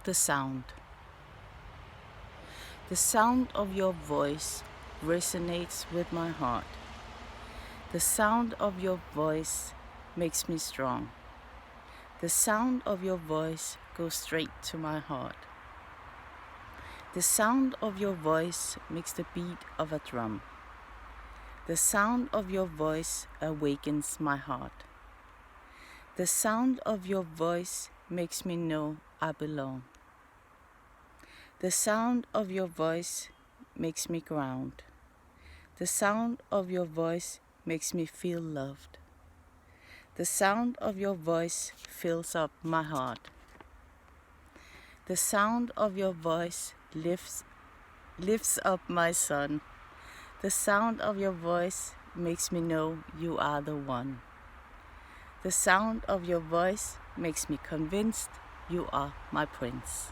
the sound. The sound of your voice resonates with my heart. The sound of your voice makes me strong. The sound of your voice goes straight to my heart. The sound of your voice makes the beat of a drum. The sound of your voice awakens my heart. The sound of your voice makes me know I belong. The sound of your voice makes me ground. The sound of your voice makes me feel loved. The sound of your voice fills up my heart. The sound of your voice lifts up my sun. The sound of your voice makes me know you are the one. The sound of your voice makes me convinced you are my prince.